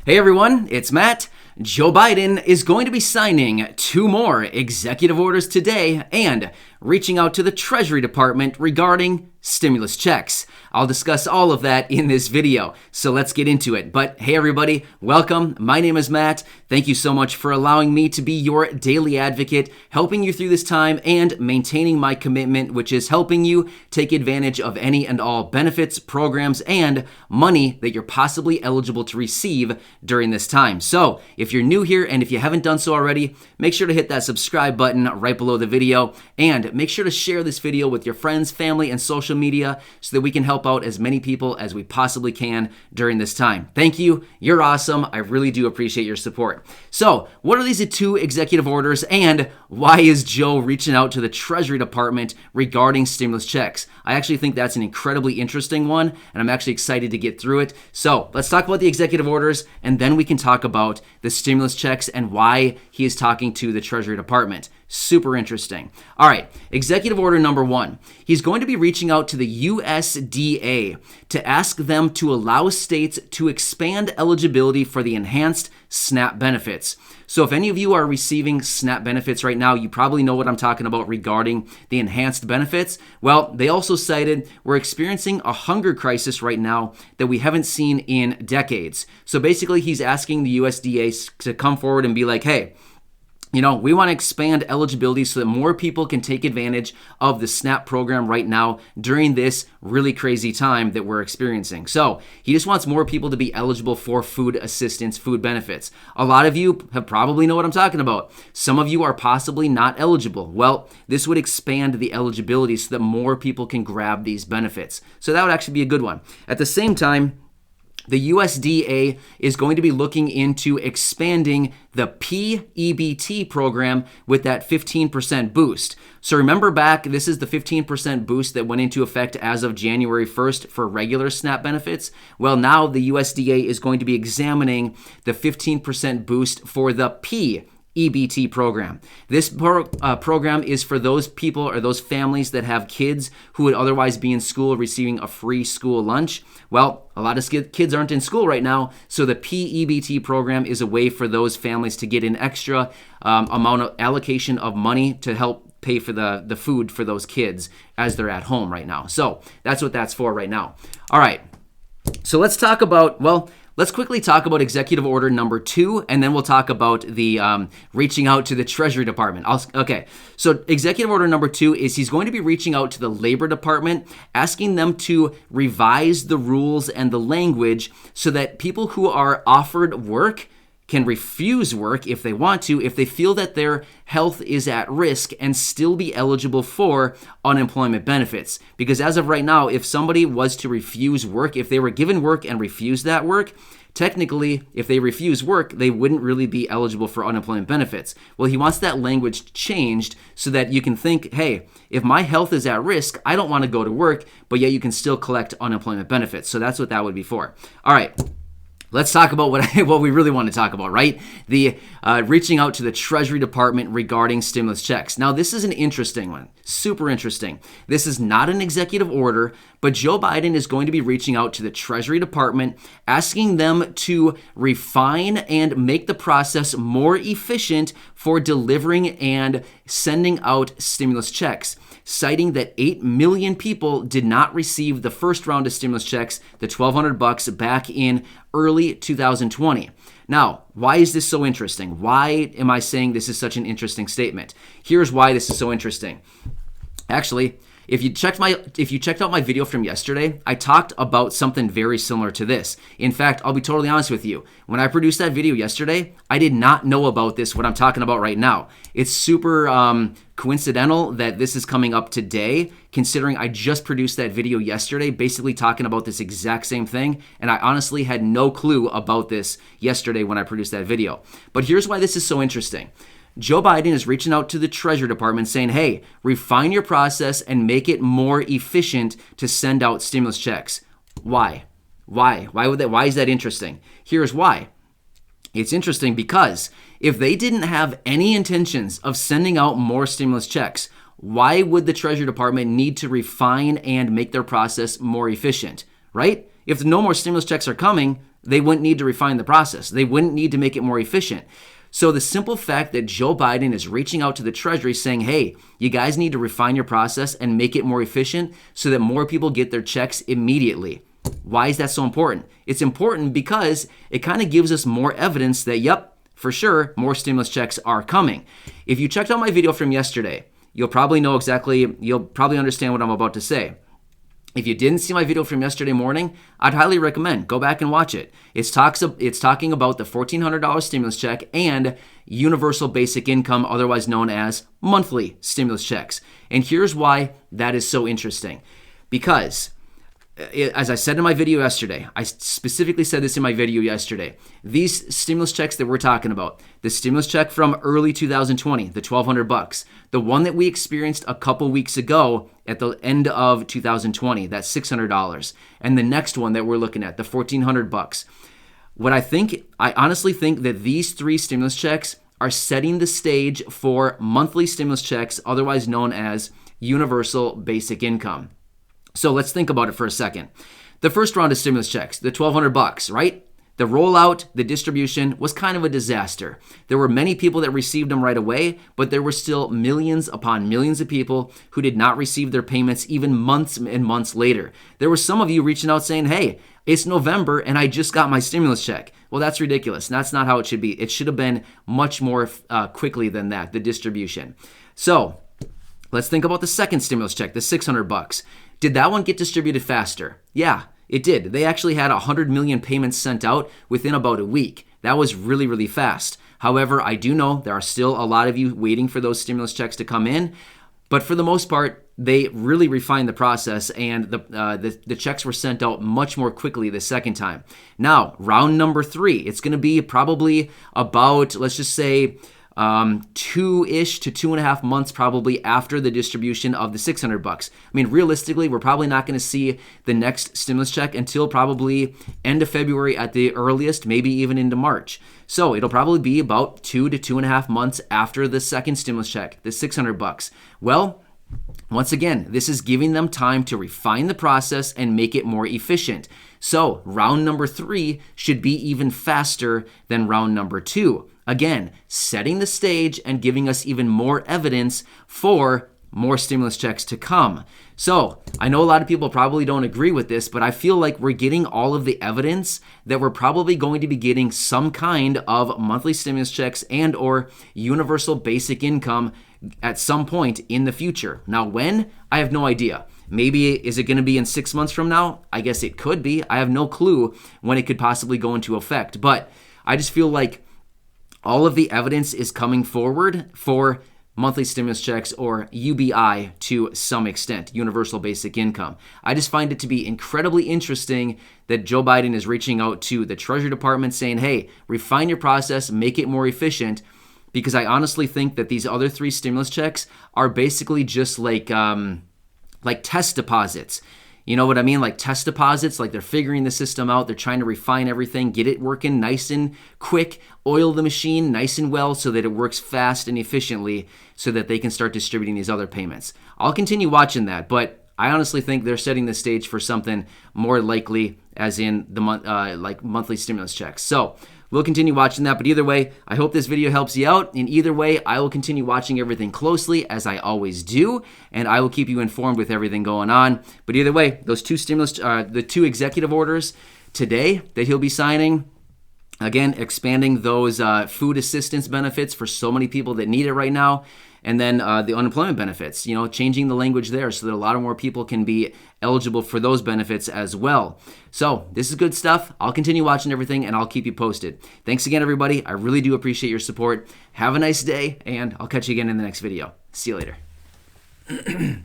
Hey everyone, it's Matt. Joe Biden is going to be signing 2 more executive orders today and reaching out to the Treasury Department regarding stimulus checks. I'll discuss all of that in this video, so let's get into it. But hey everybody, welcome. My name is Matt. Thank you so much for allowing me to be your daily advocate, helping you through this time and maintaining my commitment, which is helping you take advantage of any and all benefits, programs, and money that you're possibly eligible to receive during this time. So if you're new here and if you haven't done so already, make sure to hit that subscribe button right below the video and make sure to share this video with your friends, family, and social media so that we can help out as many people as we possibly can during this time. Thank you. You're awesome. I really do appreciate your support. So what are these 2 executive orders and why is Joe reaching out to the Treasury Department regarding stimulus checks? I actually think that's an incredibly interesting one and I'm actually excited to get through it. So let's talk about the executive orders and then we can talk about the stimulus checks and why he is talking to the Treasury Department. Super interesting. All right, executive order number 1. He's going to be reaching out to the USDA to ask them to allow states to expand eligibility for the enhanced SNAP benefits. So if any of you are receiving SNAP benefits right now, you probably know what I'm talking about regarding the enhanced benefits. Well, they also cited we're experiencing a hunger crisis right now that we haven't seen in decades. So basically, he's asking the USDA to come forward and be like, hey, we want to expand eligibility so that more people can take advantage of the SNAP program right now during this really crazy time that we're experiencing. So he just wants more people to be eligible for food assistance, food benefits. A lot of you have probably know what I'm talking about. Some of you are possibly not eligible. Well, this would expand the eligibility so that more people can grab these benefits. So that would actually be a good one. At the same time, the USDA is going to be looking into expanding the PEBT program with that 15% boost. So remember back, this is the 15% boost that went into effect as of January 1st for regular SNAP benefits. Well, now the USDA is going to be examining the 15% boost for the EBT program. This program is for those people or those families that have kids who would otherwise be in school receiving a free school lunch. Well, a lot of kids aren't in school right now, so the PEBT program is a way for those families to get an extra amount of allocation of money to help pay for the food for those kids as they're at home right now. So that's what that's for right now. All right, so let's quickly talk about executive order number 2, and then we'll talk about the reaching out to the Treasury Department. Okay, so executive order number 2 is he's going to be reaching out to the Labor Department, asking them to revise the rules and the language so that people who are offered work can refuse work if they want to, if they feel that their health is at risk and still be eligible for unemployment benefits. Because as of right now, if somebody was to refuse work, if they were given work and refused that work, technically, if they refuse work, they wouldn't really be eligible for unemployment benefits. Well, he wants that language changed so that you can think, hey, if my health is at risk, I don't want to go to work, but yet you can still collect unemployment benefits. So that's what that would be for. All right. Let's talk about what we really want to talk about, right? The reaching out to the Treasury Department regarding stimulus checks. Now, this is an interesting one, super interesting. This is not an executive order, but Joe Biden is going to be reaching out to the Treasury Department, asking them to refine and make the process more efficient for delivering and sending out stimulus checks, citing that 8 million people did not receive the first round of stimulus checks, the $1,200 back in early 2020. Now, why is this so interesting? Why am I saying this is such an interesting statement? Here's why this is so interesting. Actually, if you checked out my video from yesterday, I talked about something very similar to this. In fact, I'll be totally honest with you. When I produced that video yesterday, I did not know about this, what I'm talking about right now. It's super coincidental that this is coming up today, considering I just produced that video yesterday, basically talking about this exact same thing, and I honestly had no clue about this yesterday when I produced that video. But here's why this is so interesting. Joe Biden is reaching out to the Treasury Department saying, hey, refine your process and make it more efficient to send out stimulus checks. Why? Why is that interesting? Here's why. It's interesting because if they didn't have any intentions of sending out more stimulus checks, why would the Treasury Department need to refine and make their process more efficient, right? If no more stimulus checks are coming, They wouldn't need to refine the process. They wouldn't need to make it more efficient. So the simple fact that Joe Biden is reaching out to the Treasury saying, hey, you guys need to refine your process and make it more efficient so that more people get their checks immediately. Why is that so important? It's important because it kind of gives us more evidence that, yep, for sure, more stimulus checks are coming. If you checked out my video from yesterday, you'll probably understand what I'm about to say. If you didn't see my video from yesterday morning, I'd highly recommend go back and watch it. It's talking about the $1,400 stimulus check and universal basic income, otherwise known as monthly stimulus checks. And here's why that is so interesting. Because as I said in my video yesterday, I specifically said this in my video yesterday, these stimulus checks that we're talking about, the stimulus check from early 2020, the $1,200, the one that we experienced a couple weeks ago at the end of 2020, that's $600, and the next one that we're looking at, the $1,400. I honestly think that these three stimulus checks are setting the stage for monthly stimulus checks, otherwise known as universal basic income. So let's think about it for a second. The first round of stimulus checks, the $1,200, right? The rollout, the distribution was kind of a disaster. There were many people that received them right away, but there were still millions upon millions of people who did not receive their payments even months and months later. There were some of you reaching out saying, hey, it's November and I just got my stimulus check. Well, that's ridiculous. That's not how it should be. It should have been much more quickly than that, the distribution. So let's think about the second stimulus check, the $600. Did that one get distributed faster? Yeah, it did. They actually had 100 million payments sent out within about a week. That was really, really fast. However, I do know there are still a lot of you waiting for those stimulus checks to come in. But for the most part, they really refined the process and the checks were sent out much more quickly the second time. Now, round number 3, it's going to be probably about, let's just say, 2-ish to 2.5 months probably after the distribution of the $600. I mean, realistically, we're probably not going to see the next stimulus check until probably end of February at the earliest, maybe even into March. So it'll probably be about 2 to 2.5 months after the second stimulus check, the $600. Well, once again, this is giving them time to refine the process and make it more efficient. So round number 3 should be even faster than round number 2. Again, setting the stage and giving us even more evidence for more stimulus checks to come. So I know a lot of people probably don't agree with this, but I feel like we're getting all of the evidence that we're probably going to be getting some kind of monthly stimulus checks and or universal basic income at some point in the future. Now, when? I have no idea. Maybe, is it going to be in 6 months from now? I guess it could be. I have no clue when it could possibly go into effect, but I just feel like all of the evidence is coming forward for monthly stimulus checks or UBI to some extent, universal basic income. I just find it to be incredibly interesting that Joe Biden is reaching out to the Treasury Department saying, hey, refine your process, make it more efficient, because I honestly think that these other 3 stimulus checks are basically just like test deposits. You know what I mean? Like test deposits, like they're figuring the system out. They're trying to refine everything, get it working nice and quick, oil the machine nice and well so that it works fast and efficiently so that they can start distributing these other payments. I'll continue watching that, but I honestly think they're setting the stage for something more likely as in the monthly stimulus checks. So we'll continue watching that, but either way, I hope this video helps you out. In either way, I will continue watching everything closely as I always do, and I will keep you informed with everything going on. But either way, those 2 the 2 executive orders today that he'll be signing, again, expanding those food assistance benefits for so many people that need it right now. And then the unemployment benefits, changing the language there so that a lot of more people can be eligible for those benefits as well. So this is good stuff. I'll continue watching everything and I'll keep you posted. Thanks again, everybody. I really do appreciate your support. Have a nice day, and I'll catch you again in the next video. See you later.